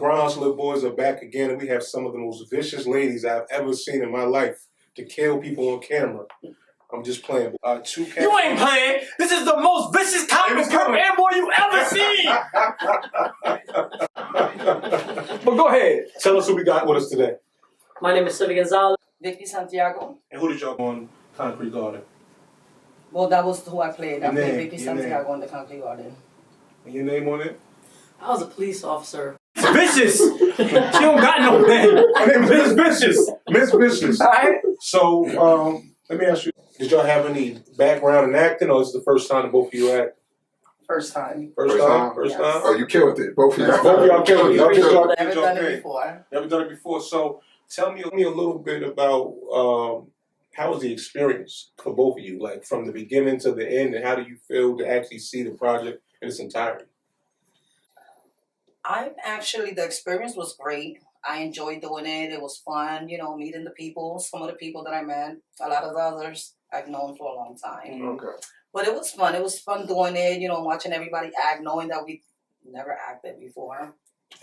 Ground Hustler Boys are back again, and we have some of the most vicious ladies I've ever seen in my life to kill people on camera. I'm just playing. You ain't playing. This is the most vicious comic book airborne you ever seen. But go ahead. Tell us who we got with us today. My name is Vicky Santiago. Vicky Santiago. And who did y'all on Concrete Garden? Well, that was who I played. I played Vicky Santiago on the Concrete Garden. And your name on it? I was a police officer. Vicious. She don't got no name. Her name is Miss Vicious. Miss Vicious. All right. So, let me ask you, did y'all have any background in acting, or is it the first time both of you act? First time. First time? Oh, you killed it. Both of y'all. Both of y'all killed it. Never done it before. Never done it before. So, tell me a little bit about how was the experience for both of you, like from the beginning to the end, and how do you feel to actually see the project in its entirety? The experience was great. I enjoyed doing it. It was fun, meeting the people. Some of the people that I met, a lot of the others I've known for a long time. Okay. But it was fun. It was fun doing it, watching everybody act, knowing that we never acted before.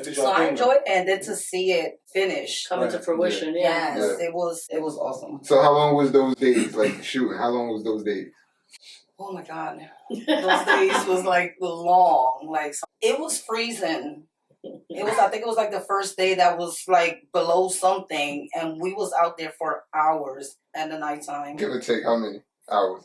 So I enjoyed it, and then to see it finish. Coming to fruition, Yes, it was awesome. So how long was those days, like shooting? How long was those days? Oh my God. Those days was like long. It was freezing. I think it was like the first day that was like below something, and we was out there for hours at the nighttime. Give or take how many hours?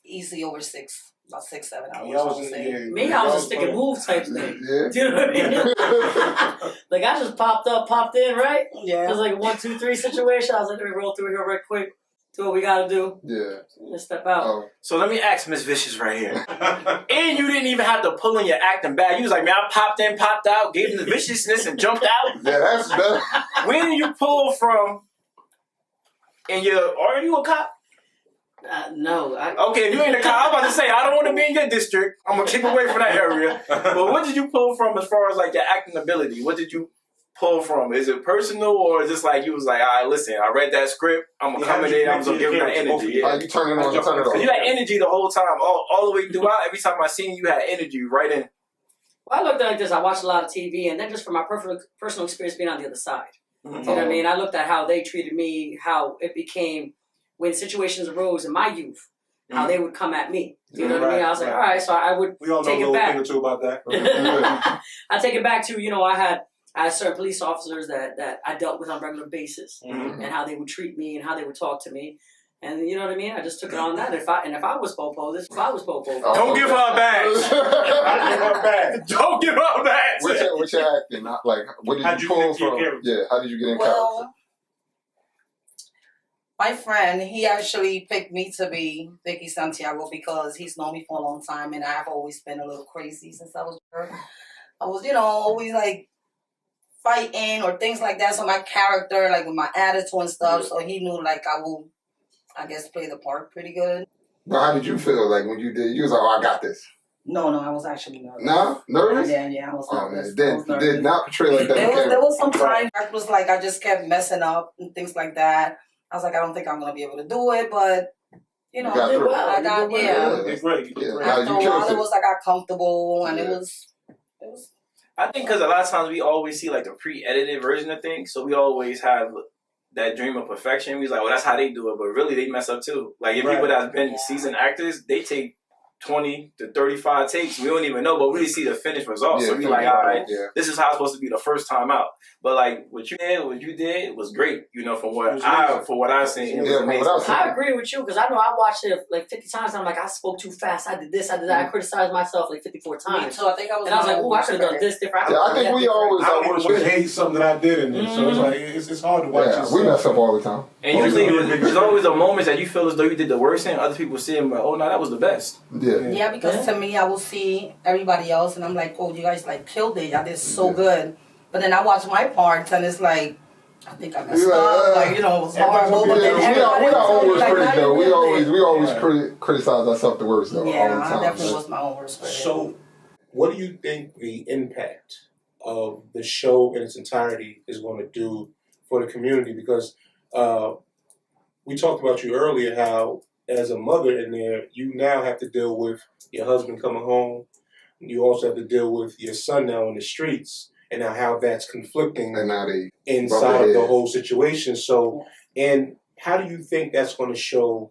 Easy over 6, about 6, 7 hours. I was a stick and move type thing. Yeah. Do you know what I mean? Like I just popped in, right? Yeah. It was like a 1, 2, 3 situation. I was like, let me roll through here right quick. Do what we gotta do. Yeah. Let's step out. Oh. So let me ask Miss Vicious right here. And you didn't even have to pull in your acting bag. You was like, man, I popped in, popped out, gave him the viciousness and jumped out. Yeah, that's better. Where did you pull from? And are you a cop? No. Okay, if you ain't a cop, I'm about to say, I don't want to be in your district. I'm going to keep away from that area. But what did you pull from as far as like your acting ability? What did you pull from? Is it personal, or is this like you was like, all right, listen, I read that script, I'm going to come in there, I'm going to give that energy. Yeah. You turn it on, you turn it off. You had energy the whole time, all the way throughout. Every time I seen you, had energy right in. Well, I looked at it like this. I watched a lot of TV, and then just from my personal experience being on the other side. Mm-hmm. You know what I mean? I looked at how they treated me, how it became when situations arose in my youth, how they would come at me. You know what I mean? I was like, all right, so I would we all take know it back. A little thing or two about that. I take it back to, I had certain police officers that I dealt with on a regular basis, and how they would treat me and how they would talk to me. And you know what I mean? I just took it on that. If I was Popo, Don't give her a badge. Don't give her a badge. What's your acting? Like, what did you pull from? Yeah, how did you get in character? My friend, he actually picked me to be Vicky Santiago because he's known me for a long time, and I've always been a little crazy since I was young. I was, always like fighting or things like that. So my character, like with my attitude and stuff, so he knew like I will, I guess, play the part pretty good. But how did you feel like when you did? You was like, oh, I got this. No, I was actually nervous. No? Nervous? Yeah, I was nervous. Did not portray like that. There was some time I was like, I just kept messing up and things like that. I was like, I don't think I'm going to be able to do it, but, I did well. I got, It's great. After a while, it was like I got comfortable, and it was. I think because a lot of times we always see like the pre-edited version of things, so we always have that dream of perfection. We was like, well, that's how they do it, but really they mess up too. Like if people that's been seasoned actors, they take 20 to 35 takes. We don't even know, but we see the finished result. So we like, all right, this is how it's supposed to be the first time out. But like what you did was great. From what I've seen, it was amazing. I agree with you because I know I watched it like 50 times. And I'm like, I spoke too fast. I did this. I did that. I criticized myself like 54 times. So I think I was. And I was like, oh, I could have done this different. I think we always. I always hate something that I did in it. So it's like it's hard to watch. Yeah, we mess up all the time. And usually there's always a moment that you feel as though you did the worst thing. Other people see it and like, oh no, that was the best. Yeah, because to me, I will see everybody else, and I'm like, oh, you guys like killed it. Y'all did so good. But then I watch my parts, and it's like, I think I messed up. It was horrible. But then everybody we're not always critics, though. We always Yeah. criticize ourselves the worst, though. Yeah, all the time. I definitely was my own worst critic. So, what do you think the impact of the show in its entirety is going to do for the community? Because we talked about you earlier, how as a mother in there, you now have to deal with your husband coming home. You also have to deal with your son now in the streets. and how that's conflicting and now they inside of the whole situation. So, and how do you think that's going to show,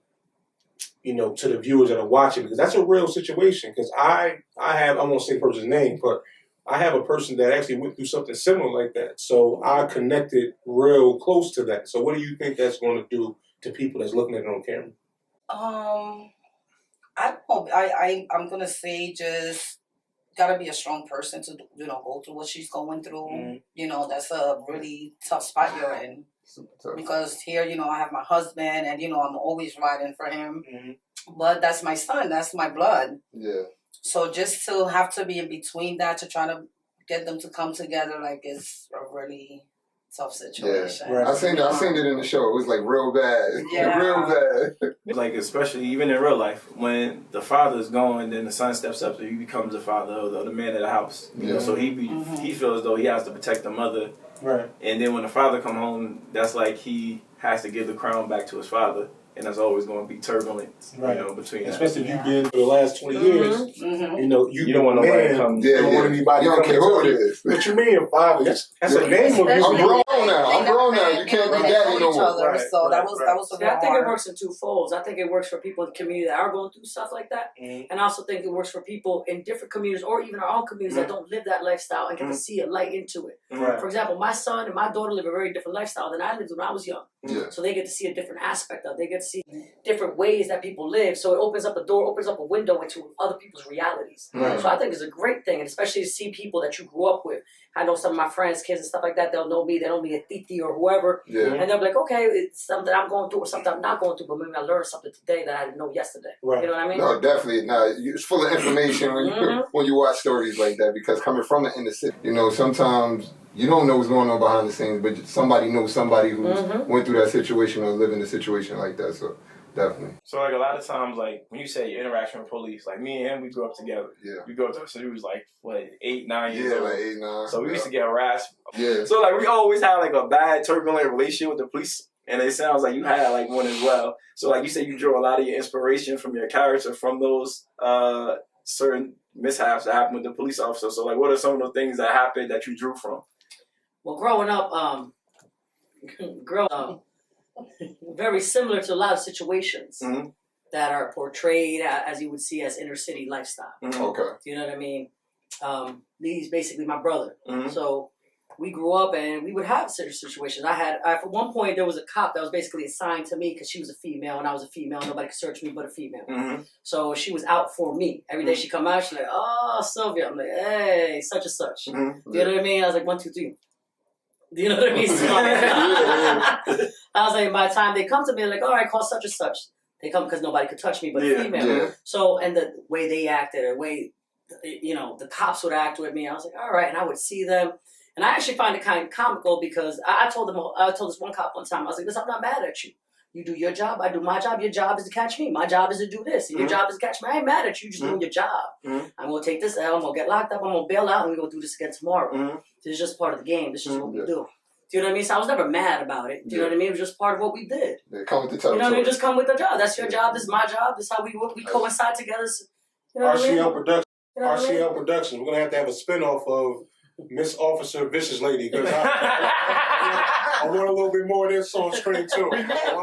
to the viewers that are watching? Because that's a real situation. Because I won't say the person's name, but I have a person that actually went through something similar like that. So I connected real close to that. So what do you think that's going to do to people that's looking at it on camera? I don't know. I'm gonna say just gotta be a strong person to go through what she's going through. That's a really tough spot you're in. Because here, I have my husband, and I'm always riding for him. But that's my son. That's my blood. Yeah. So just to have to be in between that, to try to get them to come together, it's a really tough situation. Yeah. Right. I seen it in the show. It was real bad. Yeah. Real bad. Especially even in real life, when the father's gone, then the son steps up, so he becomes the father or the man of the house. So he feels as though he has to protect the mother. Right. And then when the father come home, that's he has to give the crown back to his father. And there's always going to be turbulence, between especially if you've been for the last 20 years. You don't want nobody to come. You don't want anybody to come care who it is. What you mean, father? That's a name of I'm grown now. You can't be daddy no more. So that was. I think it works in two folds. I think it works for people in the community that are going through stuff like that, and I also think it works for people in different communities or even our own communities that don't live that lifestyle and get to see a light into it. For example, my son and my daughter live a very different lifestyle than I lived when I was young. So they get to see a different aspect of it. They get to see different ways that people live. So it opens up a door, opens up a window into other people's realities. So I think it's a great thing, and especially to see people that you grew up with. I know some of my friends, kids and stuff like that, they'll know me a titi or whoever. And they'll be like, okay, it's something I'm going through or something I'm not going through, but maybe I learned something today that I didn't know yesterday. You know what I mean? No, definitely. No, it's full of information when you watch stories like that, because coming from the inner city, sometimes you don't know what's going on behind the scenes, but somebody knows somebody who's went through that situation or lived in a situation like that. So definitely. So a lot of times, when you say your interaction with police, me and him, we grew up together. Yeah. We grew up together, so he was 8, 9 years old. 8, 9. So we used to get harassed. Yeah. So we always had a bad, turbulent relationship with the police. And it sounds like you had one as well. So you said you drew a lot of your inspiration from your character from those certain mishaps that happened with the police officer. So what are some of the things that happened that you drew from? Well, growing up, very similar to a lot of situations that are portrayed as you would see as inner city lifestyle. Okay. You know what I mean? He's basically my brother. So we grew up and we would have certain situations. At one point, there was a cop that was basically assigned to me because she was a female and I was a female. Nobody could search me but a female. So she was out for me. Every day she come out, she's like, oh, Sylvia. I'm like, hey, such and such. You know what I mean? I was like, 1, 2, 3. Do you know what I mean? I was like, by the time they come to me, they're like, all right, call such and such. They come because nobody could touch me but a female. Yeah. So, and the way they acted, or the way, the cops would act with me, I was like, all right. And I would see them. And I actually find it kind of comical because I told this one cop one time, I was like, listen, I'm not mad at you. You do your job, I do my job. Your job is to catch me. My job is to do this. Your job is to catch me. I ain't mad at you. Just doing your job. I'm going to take this L. I'm going to get locked up. I'm going to bail out. And we're going to do this again tomorrow. This is just part of the game. This is what we do. Do you know what I mean? So I was never mad about it. Do you know what I mean? It was just part of what we did. They come with the territory. You know what I mean? Just come with the job. That's your job. This is my job. This is how we coincide together. You know what I mean? RCL Productions. We're going to have a spinoff of Miss Officer Vicious Lady, because I want a little bit more of this on screen too. Y'all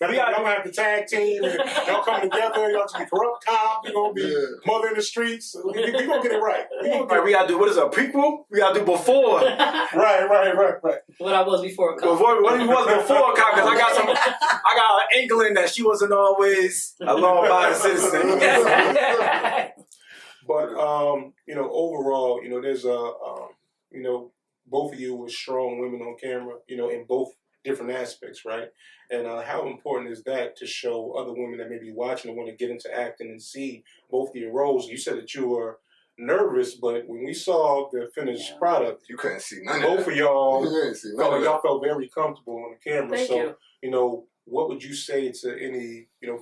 gonna have the tag team, and y'all come together. Y'all to be corrupt cop. You're gonna be mother in the streets. We gonna get it right. We gotta do, what is it, a prequel? We gotta do before. Right. What I was before a cop. What you was before a cop? Because I got an inkling that she wasn't always a law-abiding citizen. But overall, there's both of you were strong women on camera, in both different aspects, right? And how important is that to show other women that may be watching and want to get into acting and see both of your roles? You said that you were nervous, but when we saw the finished product, you couldn't see none both of of y'all y'all felt very comfortable on the camera. Thank you. What would you say to any, young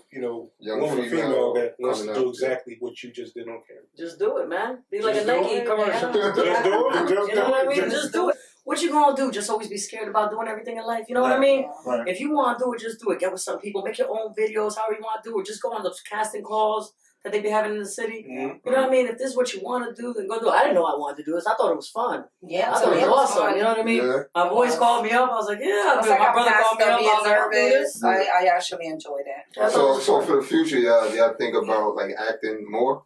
woman or female that wants to do exactly what you just did on camera? Just do it, man. Be like a Nike commercial. Just do it. You know what I mean? Just do it. What you gonna do? Just always be scared about doing everything in life. You know what I mean? Right. If you want to do it, just do it. Get with some people. Make your own videos, however you want to do it. Just go on those casting calls that they be having in the city. Mm-hmm. You know what I mean? If this is what you want to do, then go do it. I didn't know I wanted to do this. I thought it was fun. Yeah, I thought it was awesome. fun. You know what I mean? Yeah. My boys called me up. I was like, yeah. It's like my I'm brother called me up. I being was like, I'll do this. nervous. I actually enjoy that. So for the future, y'all think about like acting more?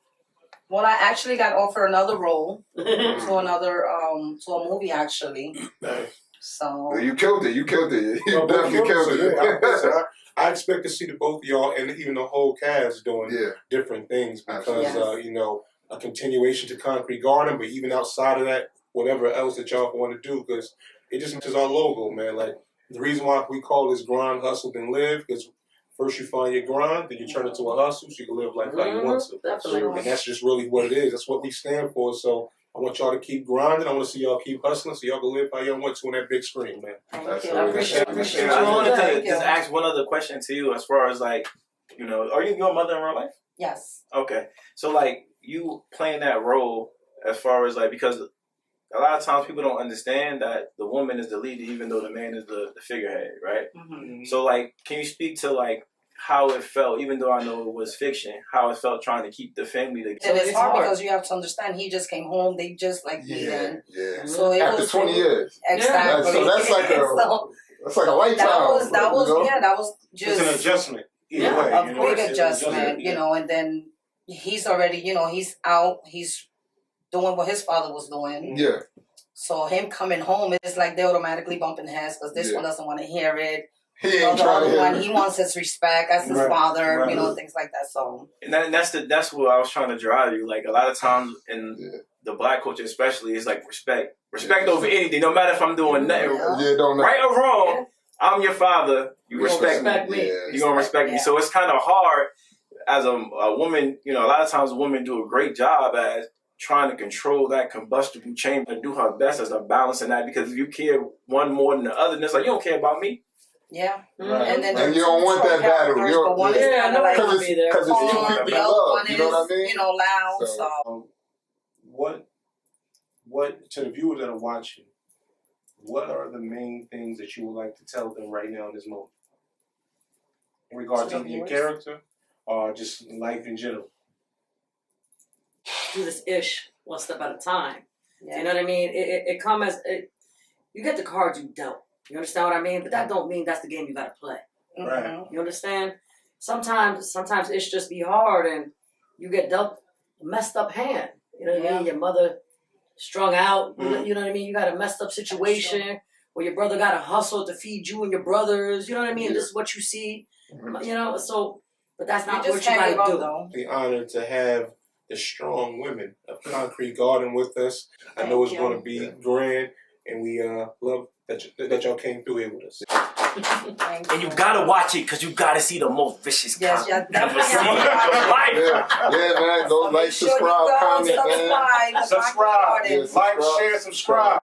Well, I actually got offered another role to a movie actually. Nice. So You killed it. You definitely killed it. Yeah, I expect to see the both of y'all and even the whole cast doing different things because you know, a continuation to Concrete Garden, but even outside of that, whatever else that y'all want to do, because it just is our logo, man. Like the reason why we call this grind, hustle, then live, because first you find your grind, then you turn it to a hustle so you can live life how you want to. Definitely. And that's just really what it is. That's what we stand for. So I want y'all to keep grinding. I want to see y'all keep hustling so y'all can live how y'all want to on that big screen, man. Thank you. I appreciate I you. wanted to just ask one other question to you as far as like, you know, are you your mother in real life? yes. Okay. So like you playing that role as far as like, because a lot of times people don't understand that the woman is the leader even though the man is the figurehead, right? Mm-hmm. So like, can you speak to like how it felt, even though I know it was fiction, how it felt trying to keep the family together? It's hard because you have to understand he just came home. They just like Yeah. So it After was 20 years. Exactly. So that's like a lifetime. That was you know? that was just It's an adjustment. Either way, a you know, big adjustment, you know, and then he's already, you know, he's out, he's doing what his father was doing. Yeah. So him coming home, it's like they automatically bumping heads because this one doesn't want to hear it. He ain't trying to hear it. He wants his respect as his father, you know, things like that. So And that's what I was trying to drive you. Like a lot of times in the black culture, especially, it's like respect over anything. No matter if I'm doing nothing Don't matter. right or wrong, I'm your father. You respect me. You're gonna respect me. So it's kind of hard as a woman. You know, a lot of times women do a great job at trying to control that combustible chamber and do her best as a balance in that. Because if you care one more than the other, then it's like you don't care about me. yeah, Right. And you don't want that battle. Because it's two people you love. You know what I mean? You know, loud. So What to the viewers that are watching, what are the main things that you would like to tell them right now in this moment? In regards to your character or just life in general? Do this ish one step at a time. yeah. You know what I mean? It come as you get the cards you dealt. You understand what I mean? But that don't mean that's the game you gotta play. Right. You understand? Sometimes it's just be hard and you get dealt a messed up hand. You know what I mean? Your mother strung out. You know what I mean? You got a messed up situation where your brother got to hustle to feed you and your brothers. You know what I mean? This is what you see. You know, so but that's not what you got to do. Though. The honor to have the strong women of Concrete Garden with us. I know it's going to be grand, and we love that y'all came through here with us. And you gotta watch it because you gotta see the most vicious content. Yeah, man. Go like, subscribe, comment, man. Subscribe. Like, share, subscribe.